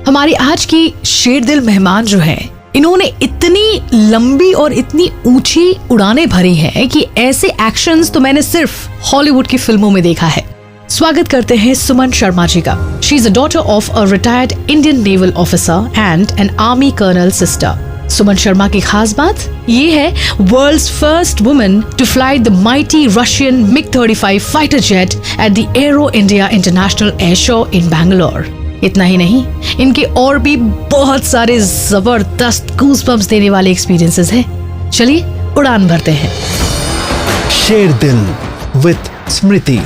हमारी आज की शेरदिल मेहमान जो है, इन्होंने इतनी लंबी और इतनी ऊंची उड़ानें भरी हैं कि ऐसे एक्शंस तो मैंने सिर्फ हॉलीवुड की फिल्मों में देखा है। स्वागत करते हैं सुमन शर्मा जी का। She is a daughter of a retired Indian naval officer and an army colonel sister. Suman Sharma की खास बात ये है, world's first woman to fly the mighty Russian MiG-35 fighter jet at the Aero India international air show in Bangalore. इतना ही नहीं, इनके और भी बहुत सारे जबरदस्त गूज़बम्प्स देने वाले एक्सपीरियंसेस हैं। चलिए उड़ान भरते हैं। Sherdil with Smriti.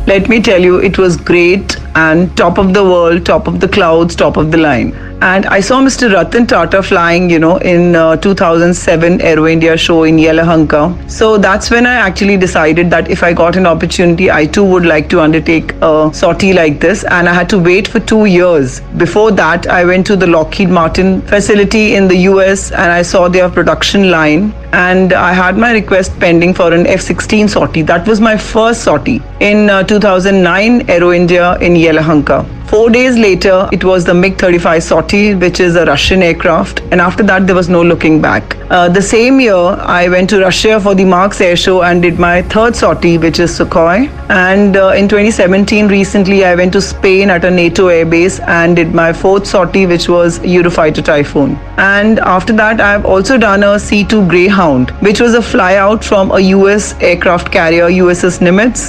Let me tell you, it was great and top of the world, top of the clouds, top of the line. And I saw Mr. Ratan Tata flying, in 2007 Aero India show in Yelahanka. So that's when I actually decided that if I got an opportunity, I too would like to undertake a sortie like this. And I had to wait for 2 years. Before that, I went to the Lockheed Martin facility in the US and I saw their production line. And I had my request pending for an F-16 sortie. That was my first sortie in 2009 Aero India in Yelahanka. 4 days later, it was the MiG-35 sortie, which is a Russian aircraft. And after that, there was no looking back. The same year, I went to Russia for the Marks Air Show and did my third sortie, which is Sukhoi. And in 2017, recently, I went to Spain at a NATO airbase and did my fourth sortie, which was Eurofighter Typhoon. And after that, I have also done a C-2 Greyhound, which was a flyout from a US aircraft carrier, USS Nimitz.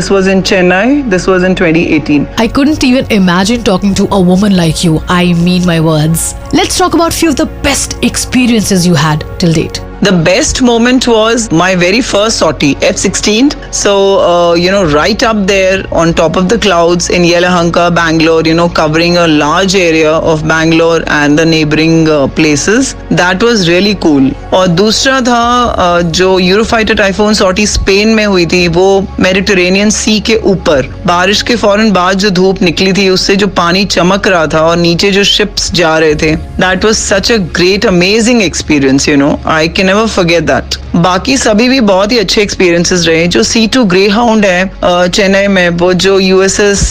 This was in Chennai. This was in 2018. I couldn't even imagine talking to a woman like you. I mean my words. Let's talk about few of the best experiences you had till date. The best moment was my very first sortie, F-16. So, right up there on top of the clouds in Yelahanka, Bangalore, covering a large area of Bangalore and the neighboring places. That was really cool. और दूसरा था जो Eurofighter Typhoon sortie Spain में हुई थी, वो Mediterranean सी के ऊपर बारिश के फौरन बाद जो धूप निकली थी, उससे जो पानी चमक रहा था और नीचे जो शिप्स जा रहे थे, that was such a great, amazing experience, I can never forget that. बाकी सभी भी बहुत ही अच्छे एक्सपीरियंसेस रहे। जो C-2 Greyhound है चेन्नई में, वो जो USS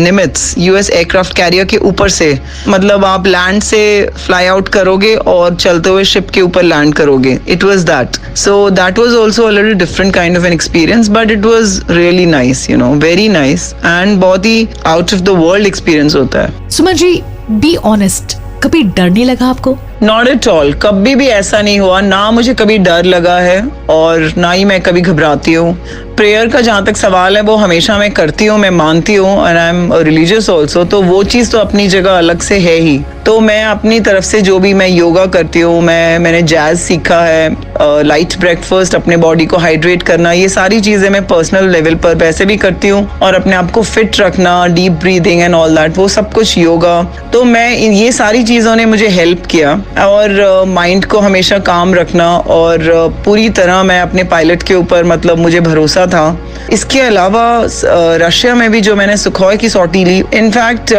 Nimitz US aircraft carrier के ऊपर से, मतलब आप लैंड से फ्लाई आउट करोगे और चलते हुए शिप के ऊपर लैंड करोगे। It was that. So that was also a little different kind of an experience, but it was really nice, very nice, and बहुत ही out of the world experience होता है। सुमन जी, be honest, कभी डर नहीं लगा आपको? Not at all. कभी भी ऐसा नहीं हुआ, ना मुझे कभी डर लगा है और ना ही मैं कभी घबराती हूँ। प्रेयर का जहाँ तक सवाल है, वो हमेशा मैं करती हूँ, मैं मानती हूँ, and I am religious also, तो वो चीज़ तो अपनी जगह अलग से है ही। तो मैं अपनी तरफ से जो भी मैं योगा करती हूँ, मैंने जैज़ सीखा है, लाइट ब्रेकफास्ट, अपने बॉडी को हाइड्रेट करना, ये सारी चीज़ें मैं पर्सनल लेवल पर वैसे भी करती हूँ, और अपने आप को फिट रखना, deep breathing and all that, वो सब कुछ योगा। तो मैं ये सारी चीज़ों ने मुझे हेल्प किया, और माइंड को हमेशा काम रखना, और पूरी तरह मैं अपने पायलट के ऊपर, मतलब मुझे भरोसा था। इसके अलावा रशिया में भी जो मैंने सुखोई की सॉर्टी ली, इनफैक्ट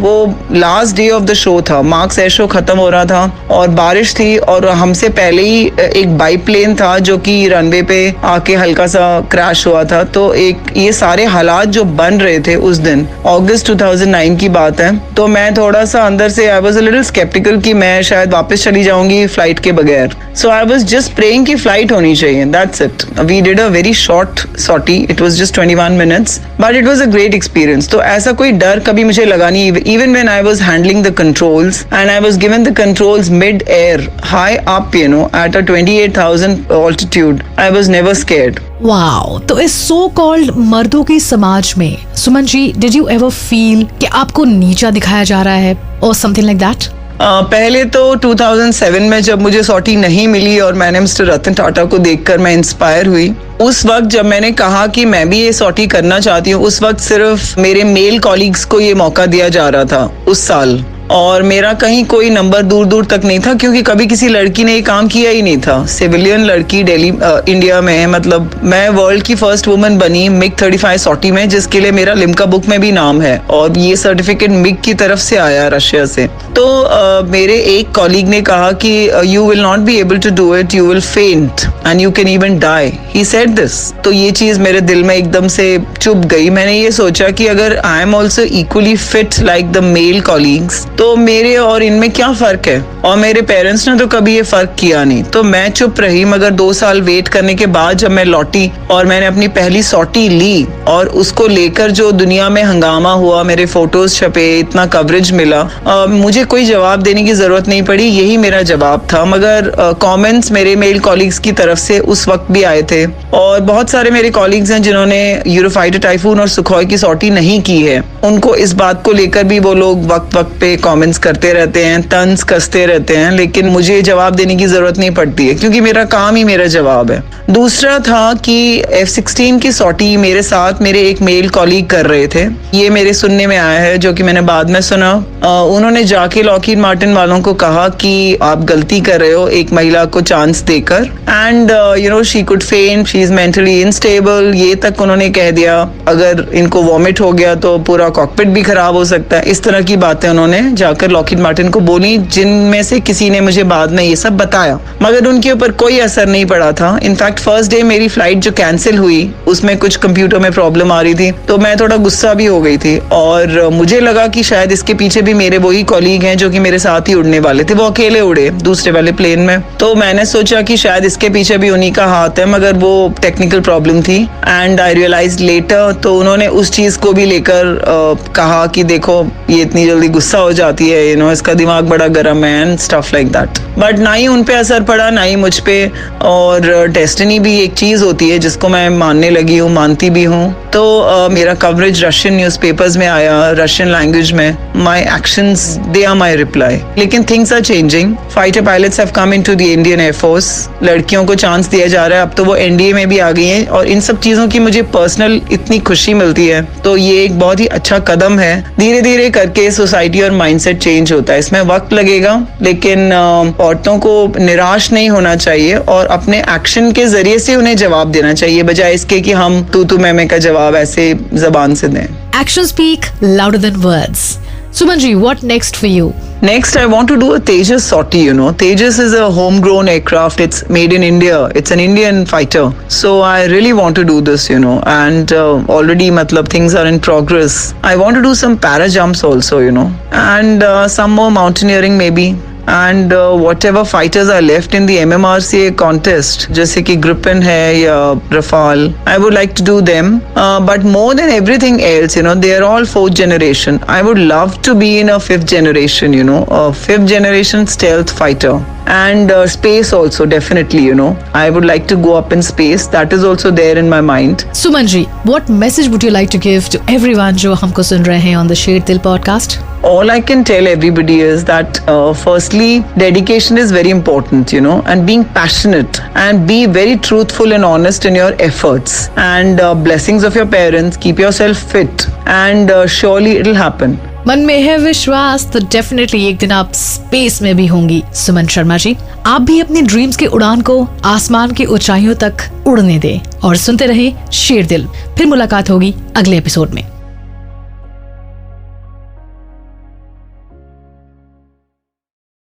वो last day of the show था, मार्क्स एयर शो खत्म हो रहा था और बारिश थी, और हमसे पहले ही एक बाईप्लेन था जो कि रनवे पे आके हल्का सा क्रैश हुआ था। तो ये सारे हालात जो बन रहे थे उस दिन, अगस्त 2009 की बात है, तो मैं थोड़ा सा अंदर से I was a little sceptical कि मैं शायद वापस चली जाऊंगी फ्लाइट के बगैर। So I was just praying कि फ्लाइट होनी चाहिए, that's it. We did a very short sortie, it was just 21 minutes, but it was a great experience. तो ऐसा कोई डर कभी मुझे लगा नहीं, even when I was handling the controls and I was given the controls mid air, high up, at a 28,000 altitude, I was never scared. Wow, तो इस सो कॉल्ड मर्दों के समाज में, Suman ji, did you ever feel कि आपको नीचा दिखाया जा रहा है और समथिंग लाइक दैट? पहले तो 2007 में जब मुझे सॉर्टी नहीं मिली और मैंने मिस्टर रतन टाटा को देखकर मैं इंस्पायर हुई, उस वक्त जब मैंने कहा कि मैं भी ये सॉर्टी करना चाहती हूँ, उस वक्त सिर्फ मेरे मेल कॉलीग्स को ये मौका दिया जा रहा था उस साल। और मेरा कहीं कोई नंबर दूर दूर तक नहीं था, क्योंकि कभी किसी लड़की ने ये काम किया ही नहीं था। सिविलियन लड़की दिल्ली इंडिया में, मतलब मैं वर्ल्ड की फर्स्ट वुमन बनी मिग 35 सॉटी में, जिसके लिए मेरा लिम्का बुक में भी नाम है, और ये सर्टिफिकेट मिग की तरफ से आया रशिया से। तो मेरे एक कॉलीग ने कहा कि you will not be able to do it, you will faint and you can even die, he said this. तो ये चीज मेरे दिल में एकदम से चुभ गई। मैंने ये सोचा कि अगर I am also equally fit like the male colleagues, तो मेरे और इनमें क्या फर्क है। और मेरे पेरेंट्स ने तो कभी ये फर्क किया नहीं, तो मैं चुप रही। मगर 2 साल वेट करने के बाद जब मैं लौटी और मैंने अपनी पहली सॉटी ली, और उसको लेकर जो दुनिया में हंगामा हुआ, मेरे फोटोज छपे, इतना कवरेज मिला, मुझे कोई जवाब देने की जरूरत नहीं पड़ी, यही मेरा जवाब था। मगर कमेंट्स मेरे मेल कॉलीग्स की तरफ से उस वक्त भी आए थे, और बहुत सारे मेरे कॉलीग्स हैं जिन्होंने यूरोफाइटर टाइफून और सुखोई की सॉटी नहीं की है। उनको इस बात को लेकर भी वो लोग वक्त वक्त पे कमेंट्स करते रहते हैं, तंज कसते रहते हैं, लेकिन मुझे जवाब देने की जरूरत नहीं पड़ती है, क्योंकि मेरा काम ही मेरा जवाब है। दूसरा था कि F-16 की सॉटी मेरे साथ मेरे एक मेल कॉलीग कर रहे थे। ये मेरे सुनने में आया है, जो कि मैंने बाद में सुना। उन्होंने जाके लॉकहीड मार्टिन वालों को कहा कि आप गलती कर रहे हो एक महिला को चांस देकर, and you know she could फेंट, शी इज मेंटली इनस्टेबल, ये तक उन्होंने कह दिया। अगर इनको वॉमिट हो गया तो पूरा कॉकपिट भी खराब हो सकता है। इस तरह की बातें उन्होंने जाकर लॉकहीड मार्टिन को बोली, जिनमें से किसी ने मुझे बाद में ये सब बताया, मगर उनके ऊपर कोई असर नहीं पड़ा था। इनफैक्ट फर्स्ट डे मेरी फ्लाइट जो कैंसिल हुई, उसमें कुछ कंप्यूटर में प्रॉब्लम आ रही थी, तो मैं थोड़ा गुस्सा भी हो गई थी, और मुझे लगा कि शायद इसके पीछे भी मेरे वही कॉलीग हैं जो कि मेरे साथ ही उड़ने वाले थे। वो अकेले उड़े दूसरे वाले प्लेन में, तो मैंने सोचा कि शायद इसके पीछे भी उन्हीं का हाथ है, मगर वो टेक्निकल प्रॉब्लम थी। एंड आई रियलाइज लेटर, तो उन्होंने उस चीज को भी लेकर कहा कि देखो ये इतनी जल्दी गुस्सा हो जाती है, यू नो इसका दिमाग बड़ा गर्म है and stuff like that. But ना ही उन पे असर पड़ा, ना ही मुझ पे। और डेस्टिनी भी एक चीज होती है जिसको मैं मानने लगी हूँ, मानती भी हूँ। तो मेरा कवरेज रशियन न्यूज़पेपर्स में आया, रशियन लैंग्वेज में। My actions they are my reply. लेकिन things are changing. Fighter pilots have come into the Indian air force. लड़कियों को चांस दिया जा रहा है, अब तो वो एनडीए में भी आ गई हैं, और इन सब चीजों की मुझे पर्सनल इतनी खुशी मिलती है। तो ये एक बहुत ही अच्छा कदम है। धीरे धीरे करके सोसाइटी और माइंडसेट चेंज होता है, इसमें वक्त लगेगा, लेकिन औरतों को निराश नहीं होना चाहिए और अपने एक्शन के जरिए से उन्हें जवाब देना चाहिए, बजाय इसके कि हम तू मैं का जवाब ऐसे जबान से दें। Actions speak louder than words. Sumanji, what next for you? Next, I want to do a Tejas sortie, you know. Tejas is a homegrown aircraft. It's made in India. It's an Indian fighter. So I really want to do this, you know. And already, things are in progress. I want to do some para jumps also, you know. And some more mountaineering maybe. And whatever fighters are left in the MMRCA contest, जैसे कि Gripen है या Rafale, I would like to do them. But more than everything else, you know, they are all 4th generation. I would love to be in a 5th generation, you know, a 5th generation stealth fighter. And space also, definitely, you know. I would like to go up in space. That is also there in my mind. Sumanji, what message would you like to give to everyone जो हमको सुन रहे हैं on the Sher Dil podcast? All I can tell everybody is that firstly, dedication is very important, you know, and being passionate, and be very truthful and honest in your efforts, and blessings of your parents. Keep yourself fit, and surely it'll happen. मन में है विश्वास तो definitely एक दिन आप space में भी होंगी। सुमन शर्मा जी, आप भी अपनी ड्रीम्स की उड़ान को आसमान की ऊंचाइयों तक उड़ने दें और सुनते रहें शेर दिल। फिर मुलाकात होगी अगले एपिसोड में।